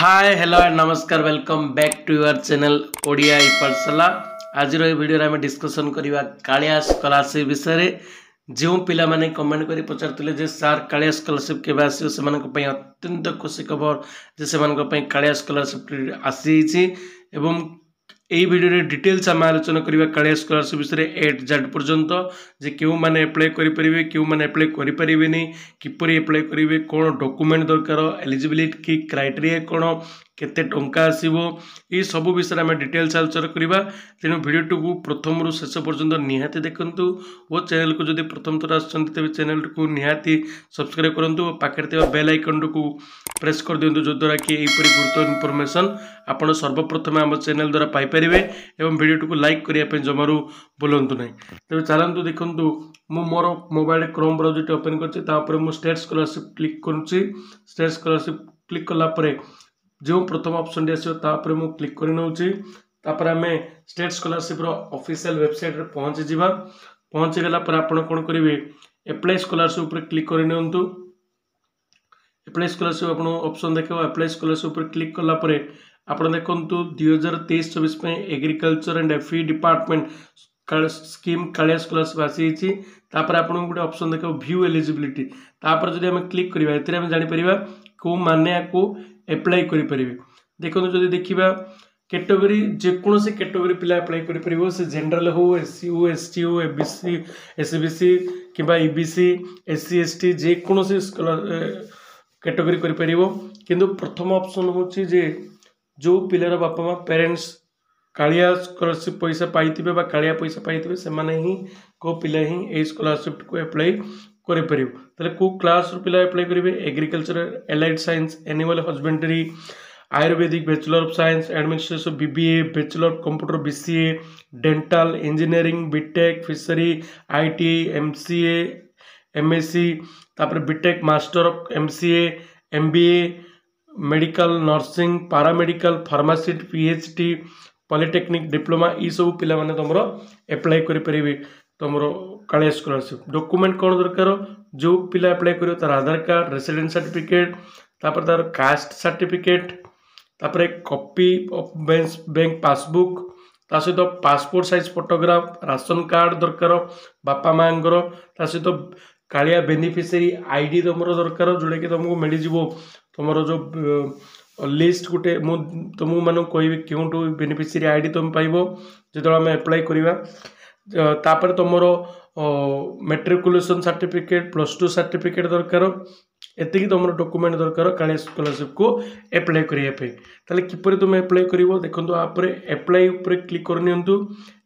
Hi hello and नमस्कार welcome back to your channel Odia Pathshala. आज video आम डिस्कसन करवा कालिया स्कॉलरशिप विषय जो पिला माने कमेंट करी पचारथिले जे सार कालिया स्कॉलरशिप केबे आसीयो सेमानक अत्यंत खुशी खबर जे सेमानक कालिया स्कॉलरशिप आसी एवं यही वीडियो डिटेल्स आम आलोचना करवा कालिया स्कॉलरशिप विषय ए टू जेड पर्यंत जे क्यों माने अप्लाई करें क्यों माने अप्लाई करें किपरि अप्लाई करेंगे कौन डॉक्यूमेंट दरकार एलिजिबिलिटी की क्राइटेरिया कौन केते टंका आसीबो ये सब विषय आम डिटेल्स आलोचना करवा। तेणु वीडियो को प्रथम रु शेष पर्यंत निहाती देखंतु वो चैनल को जदि प्रथम थर आछंती तेबे चैनल को निहाती सब्सक्राइब करंतु और पाखे थे बेल आइकन को प्रेस कर दिंतु जो द्वारा कि यहीपरि गुरुत्व इनफॉरमेशन आपण सर्वप्रथम आम चैनल द्वारा पाइपर एवं वीडियो को लाइक करने जमारू बोलतु ना। तेज चलतु देखु मु मोर मोबाइल क्रोम ब्राउजर ओपन कर स्टेट स्कॉलरशिप क्लिक करुँची। स्टेट स्कॉलरशिप क्लिक कलापर जो प्रथम ऑप्शन टी आसो मु क्लिक कर नौची आम स्टेट स्कॉलरशिप ऑफिशियल वेबसाइट रे पहुँची जावा। पहुँची गला पर आपण कौन करेंगे एप्लाई स्कॉलरशिप पर क्लिक कर नियंतु। एप्लाई स्कॉलरशिप आप ऑप्शन देखो एप्लाई स्कॉलरशिप पर क्लिक कलापर आप देखु 2023-24 agriculture and FE department scheme Kalia scholarship आसी आप गोटे ऑप्शन देखो व्यू एलिजिबिलिटी तापर जब आम क्लिक करवा ए जापर कौ मैंने आपको एप्लाई करें। देखो जब देखा कैटेगरी जेकोसी कैटेगरी पिला अप्लाई कर जनरल हो एससी हो एसटी हो एबीसी एसबीसी कि ईबीसी एससी एसटी जेकोसी कैटेगरी कर किंतु प्रथम ऑप्शन होची जे जो पिलार बापा माँ पेरेंट्स कालिया स्कॉलरशिप पैसा पाई कालिया पैसा पाई से ही को पिला ही ए स्कॉलरशिप को अप्लाई करें। कौ क्लास पिला अप्लाई करेंगे agriculture allied science animal husbandry Ayurvedic bachelor of science administration BBA bachelor of computer BCA dental engineering BTech fishery ITI MCA MSc तापर BTech master of MCA MBA medical nursing paramedical pharmacy PhD polytechnic diploma ये सब पिला माने तुम apply करें तुम Kaliya scholarship. Document कौन दरकार जो पिला अप्लाई करो तार आधार कार्ड रेसिडेंट सर्टिफिकेट तापर तार कास्ट सर्टिफिकेट तापर कॉपी ऑफ बैंक पासबुक ता सहित passport size photograph ration card दरकार बापा माँ सहित कालिया बेनिफिशियरी आईडी तुम दरकार जोटा कि तुमको मिल जाव तुम जो लिस्ट गोटे तुम मानक कह क्यों बेनिफिशियरी आईडी तुम पाइब जो आम अप्लाई करवा तापर तुम मेट्रिकुलेशन सर्टिफिकेट +2 सर्टिफिकेट दरकार एति तुम डॉक्यूमेंट दरकार कालिया स्कॉलरशिप को अप्लाई करने किपर तुम अप्लाई कर देखो आप अप्लाई क्लिक कर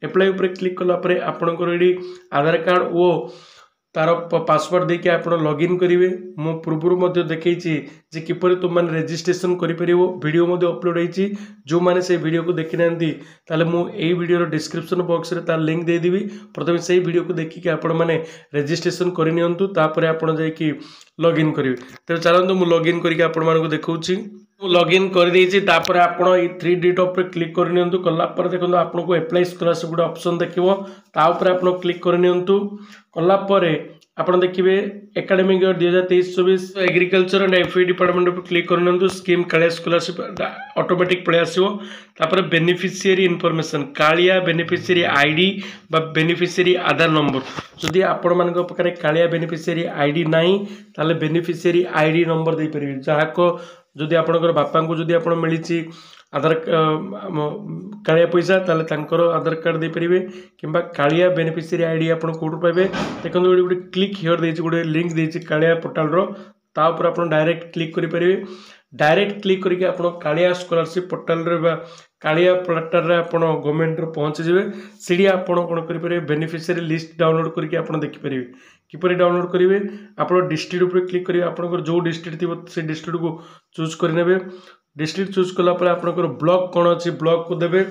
अप्लाई क्लिक कलापर आपंकर ये आधार कार्ड वो तार पासवर्ड देके आप लॉगिन करेंगे। मो पूर्व देखी जे किपर तुम मैंने रजिस्ट्रेशन करियो अपलोड होती जो मैंने से वीडियो को देखी ना ताले मु ए वीडियो डिस्क्रिप्शन बॉक्स रे तार लिंक दे देवी प्रथम से वीडियो को देखिए आपण मैंने रजिस्ट्रेशन करनियंतु तापर आपण जाई लॉगिन करेंगे। तो चलते मुझे लॉगिन करके आपण मानक देखौछि लॉगिन कर देछि तापर आपण ई 3 डॉट पर क्लिक करनियंतु कलापर देखो आपको अप्लाई स्कॉलरशिप गोटे ऑप्शन देखिवो ता ऊपर आपण क्लिक करनियंतु कलापर आपड़ देखिए academic year 2023-24 agriculture and FE department पर क्लिक करनियंतु स्कीम कालिया स्कॉलरशिप ऑटोमेटिक पळे आसीबो तापर beneficiary information Kalia beneficiary ID बा बेनिफिशियरी आधार नंबर जदि आपण मानक पाखरे कालिया बेनिफिशियरी आईडी नाही ताले बेनिफिशियरी आईडी नंबर दे परिबे जाहाको जदि आपणकर बापा को जदि आपण मिली आधार कालिया पैसा ताले तांकर आधार कार्ड दे परिबे किंबा कालिया बेनिफिशियरी आईडी आपण कोड पाइबे देखो गोटे क्लिक हियर देछि गोटे लिंक देछि कालिया पोर्टल रो ता ऊपर आपण डायरेक्ट क्लिक करि परिबे। डायरेक्ट क्लिक करके आपण कालिया स्कॉलरशिप पोर्टल रे बा कालिया पोर्टल रे आपण गवर्नमेंट रो पहुंच जिवे सीडी आपण कोन करि परिबे बेनिफिशियरी लिस्ट डाउनलोड करके आपण देखि परिबे किपरि डाउनलोड करिवे आपण डिस्ट्रिक्ट ऊपर क्लिक करिवे आपनकर जो डिस्ट्रिक्ट थिबो से डिस्ट्रिक्ट को चूज करि नेबे। डिस्ट्रिक्ट चूज कला पर आपनकर ब्लॉक कौन अच्छी ब्लॉक को देवे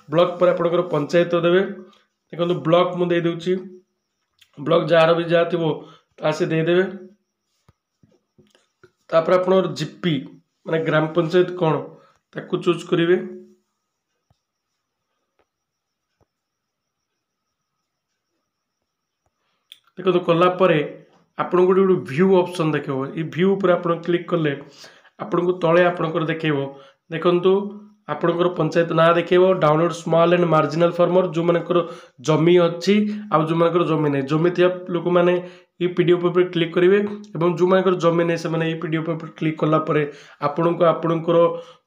ब्लॉक पर आपनकर पंचायत देवे देखो ब्लॉक मु दे दूची ब्लॉक जार भी जा थो तासे दे देवे तापर आपनकर जीपी माने ग्राम पंचायत कौन ताकू चूज करिवे देखो कला परे आपन गोटे व्यू ऑप्शन देखो ये व्यू पर आप क्लिक कले आपन को तले आपनकर देखो देखंतु आपणकर पंचायत ना देखो download small and marginal farmer जो मानकर जमी अच्छी आ जो मानकर जमी नहीं जमी थी लोक मैंने ये पीडीएफ पर क्लिक करेंगे और जो मानकर जमी नहीं से मैंने ये पीडीएफ पर क्लिक कलापर आपण को आपणकर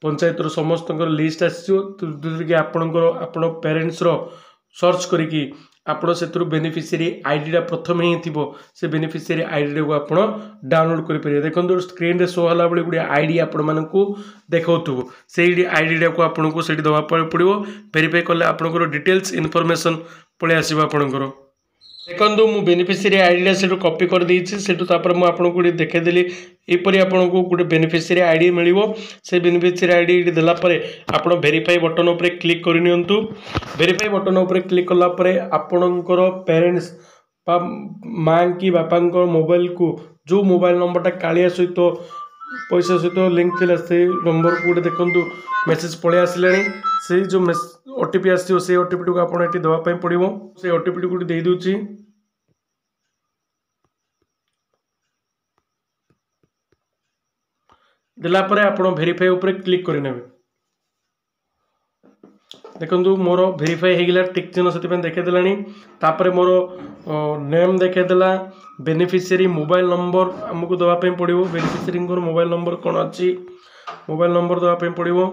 पंचायत समस्त लिस्ट आसी आपणकर आपण पेरेन्ट्स सर्च करी आपण से बेनिफिशियरी आईडी प्रथम ही थी से बेनिफिशियरी आईडी को आप डाउनलोड करेंगे देखो स्क्रीन रे शो होला बेले गोटे आईडी आपण मानकू देखो से आईडी को आपन को से दवा पड़ो वेरीफाई कले आपंकर डिटेल्स इनफॉरमेशन पलि आसो आपंकर देखो मु बेनिफिशियरी आईडी से कॉपी कर देछि सेटु तापर मु आपन को देखेदेली एपरी आपन को गोटे बेनिफिशियरी आईडी मिलिवो से बेनिफिशियरी आईडी देला परे आपन वेरीफाई बटन ऊपर क्लिक कर नियंतु वेरीफाई बटन ऊपर क्लिक कला परे आपनकर पेरेंट्स बा मां की बापांकर मोबाइल को जो मोबाइल नंबरटा कालिया सहित पैसा सहित लिंक थिला से नंबर को देखो मेसेज पलि आसिलानी से जो ओटीपी आसो से ओटीपी को आपन एटी दवा पई पड़िवो से ओटीपी को दे दूची देला परे आपन वेरीफाई ऊपर क्लिक करि नेबे देखो मोर वेरीफाई हो गला टिक चिन्ह से देखे देलानी तापर मोर नेम देखे देला बेनिफिशियरी मोबाइल नंबर आमको दवाई पड़ो बेनिफिशियरी मोबाइल नंबर कौन अच्छी मोबाइल नंबर दवाई पड़ो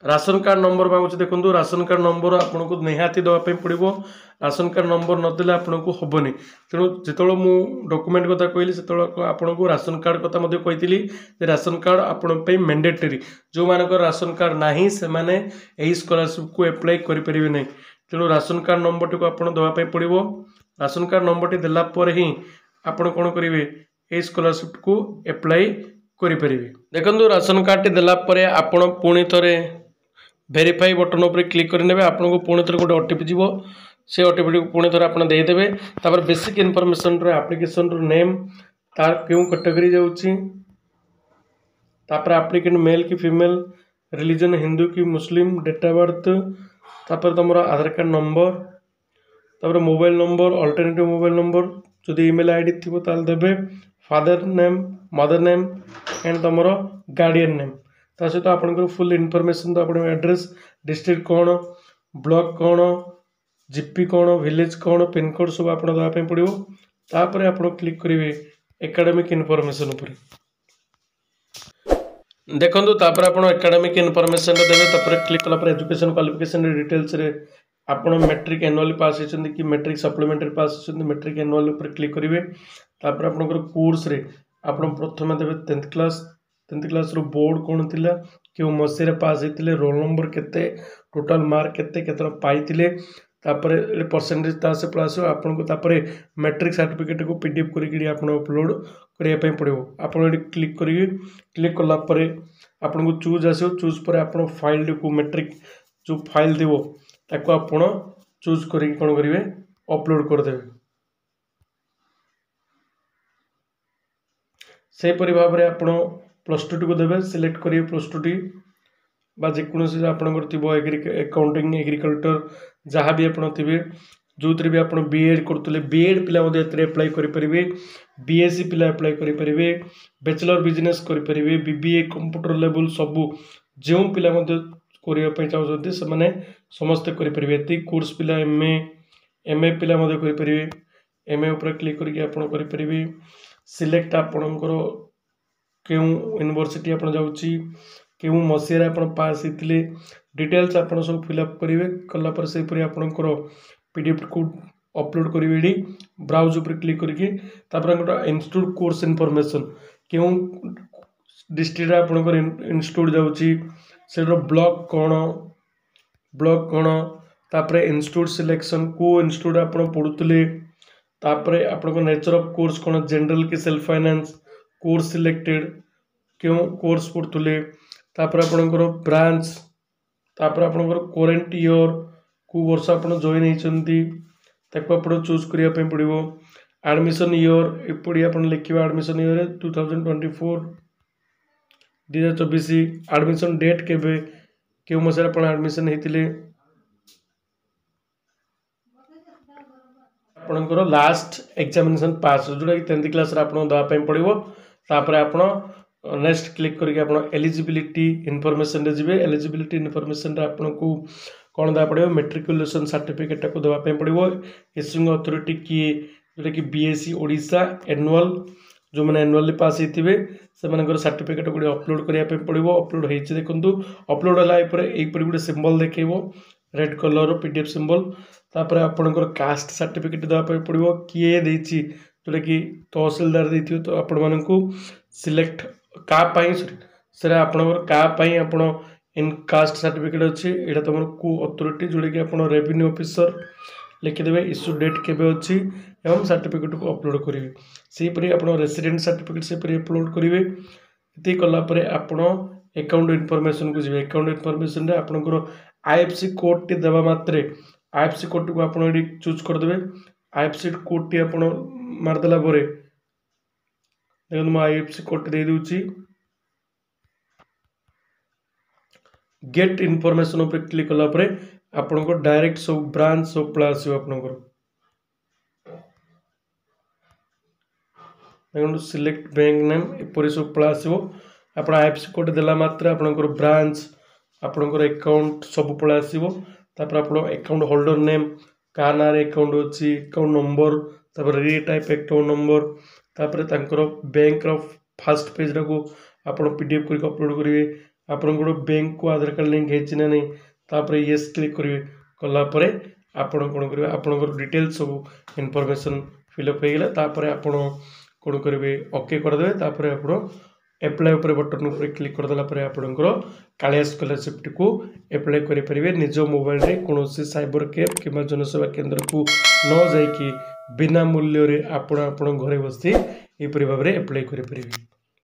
राशन कार्ड नंबर मांगुचे देखो राशन कार्ड नंबर आपन को निहाती दवाई पड़ो राशन कार्ड नंबर नदेले आपन को हेनी तेणु जो मु डॉक्यूमेंट कथा कहली से आपन को राशन कार्ड कथा कही राशन कार्ड आपण मैंडेटरी जो मानक राशन कार्ड नहीं से माने यही स्कॉलरशिप को अप्लाई करें नहीं तेणु राशन कार्ड नंबर टी आप दवाई पड़ो राशन कार्ड नंबर टी देला पर ही आपण कौन करेंगे यही स्कॉलरशिप को अप्लाई करें देखो राशन कार्ड टी देला पर आपण पुणी थे वेरीफाई बटन उपर क्लिक करेंगे आपको पुणी थे गोटे ओटीपी जीव से ओटीपी को पुणी थे आप देदेवे तापर बेसिक इनफॉरमेशन एप्लिकेशन नेम तार क्यों कैटेगरी जाऊँगी तापर एप्लिकेंट मेल कि फीमेल रिलीजन हिंदू कि मुस्लिम डेट ऑफ बर्थ तापर तुम आधार कार्ड नंबर तापर mobile number alternative mobile number जो ईमेल आईडी थी देवे father name mother name and तुम गार्डियन नेम ता सहित आपंकर फुल इनफॉरमेशन तो आप एड्रेस डिस्ट्रिक्ट कौन ब्लॉक कौन जीपी कौन विलेज कौन पिनकोड सब आप दवाई पड़ो तापर आप क्लिक करेंगे एकेडमिक इनफॉरमेशन उपर देखो तापर आप एकेडमिक इनफॉरमेशन देवे तापर क्लिक कला एजुकेशन क्वालिफिकेशन डिटेल्स रे आपण मैट्रिक एनुअली पास होती कि मैट्रिक सप्लीमेंटरी पास होती मैट्रिक एनुअल उपर क्लिक करेंगे तापर आपंकर कोर्स रे आप प्रथम देवे 10th क्लास रो बोर्ड कौन थिला क्यों मसीह पास होते रोल नंबर केते टोटल मार्क केते पाइतिले तापर परसेंटेज ता से प्लस आपन को तापर मैट्रिक सर्टिफिकेट को पीडीएफ करी आपन अपलोड करिया पई पड़ो आपन क्लिक करी क्लिक कला परे आपन को चूज आसो चूज पर आपन फाइल को मैट्रिक जो फाइल देवो ताको आपन चूज करी कोन करिवे अपलोड कर देबे से परि भाव रे आपन +2 टी को देवे सिलेक्ट करिए +2 टी बा जेकोसी आपंकर थी अकाउंटिंग एग्रीकल्चर जहाँ भी आप जो भी आप बीएड करते बीएड पिला अप्लाई करेंगे बीएससी पिला अप्लाई करेंगे बैचलर बिजनेस करेंगे बीबीए कंप्यूटर लेवल सबू जो पिला करने चाहते से मैंने समस्ते करेंगे ये कोर्स पिला एमए पिला करेंगे एमए उपर क्लिक करके करेंगे सिलेक्ट आपणकर क्यों यूनिवर्सिटी आप जाऊँगी क्यों मसीह आप पास होते डिटेल्स आप सब फिलअप करेंगे कलापर से आपंकर पीडीएफ को अपलोड करेंगे ब्राउज उपर क्लिक करके इंस्टीट्यूट कोर्स इनफॉरमेशन क्यों डिस्ट्रिक्ट आपंकर इंस्टीट्यूट जाऊँगी से ब्लॉक कौन तापर इंस्टीट्यूट सिलेक्शन को इंस्टीट्यूट आप पढ़ुले तापर आप नेचर ऑफ कोर्स कौन जनरल की सेल्फ फाइनेंस कोर्स सिलेक्टेड क्यों कोर्स पढ़ुले तापर आपंकर ब्रांच तापर आपंकर करेन्ट ईयर को वर्ष आप जॉइन होती आप चूज करने पड़ो एडमिशन ईयर एपड़ी आप लिखे एडमिशन ईयर 2024 2024 एडमिशन डेट केबे क्यों मसीह आप एडमिशन होते आपणकर लास्ट एग्जामिनेशन पास जोटा कि 10th क्लास आपको देवाई पड़ो तापर आप नेक्स्ट क्लिक करके आप एलिजिबिलिटी इनफॉरमेशन रे जिवे एलिजिबिलिटी इनफॉरमेशन रे आपको कौन देवा पड़ो मेट्रिकुलेशन सर्टिफिकेट को देवाई पड़ो इश्यूइंग अथॉरिटी किए जोटा कि बीएससी ओडिशा एनुअल जो मैंने एनुअली पास होते से सर्टिफिकेट गुड़े अपलोड करने पड़ो अपलोड होती देखो अपलोड है गोटे सिंबल देखो रेड कलर पीडीएफ सिंबल तापर आपणकर कास्ट सर्टिफिकेट देवाई पड़ो किए देती जोटा कि तहसीलदार देती तो आपण को सिलेक्ट कापाई सर आपणकर आपण इन कास्ट सर्टिफिकेट अच्छी यहाँ तुम को अथॉरिटी जोटा कि आप रेवेन्यू ऑफिसर लिखिदेवे इश्यू डेट केबे अच्छी एवं सर्टिफिकेट को अपलोड करेंगे सेपरी आप रेसिडेंट सर्टिफिकेट सेपरी अपलोड करेंगे ये कलापर आप अकाउंट इनफॉरमेशन को जी अकाउंट इनफॉरमेशन रे आपनकर आईएफसी कोड टी देवा मात्रे आईएफसी कोड को आप चूज करदे आईएफसी कोड टी आप मारदेला देखो आईएफसी कोड दे दूची गेट इनफॉरमेशन ऊपर क्लिक कला परे आपनको डायरेक्ट सब ब्रांच सब पला आसीबो आपनकर देखो सिलेक्ट बैंक नेम एपरि सब पला आसीबो आपण आईएफसी कोड देला मात्र आपनकर ब्रांच आपनकर अकाउंट सब पला आसीबो तापर आपण अकाउंट होल्डर नेम का नार अकाउंट अछि अकाउंट नंबर तापर री टाइप अकाउंट नंबर तापर तांकर बैंक रो फर्स्ट पेज रो आपण पीडीएफ करके अपलोड करिवे आपण को बैंक को आधार कार्ड लिंक हेछि ना नहीं तापर यस क्लिक करिवे कला परे आपण कोन करिवे आपनकर डिटेल्स सब इनफॉरमेशन फिलअप हो गला तापर आपण कोन करिवे ओके कर देबे तापर आपण एप्लाई ऊपर बटन ऊपर क्लिक कर देला परे आपनकर कालिया स्कॉलरशिप को एप्लाई करि परिबे निज मोबाइल रे कोनोसी साइबर कैफ किबा जनसेवा केंद्र को न जाई कि बिना मूल्य रे आपण घरे बसी ए परि भाबरे एप्लाई करि परिबे।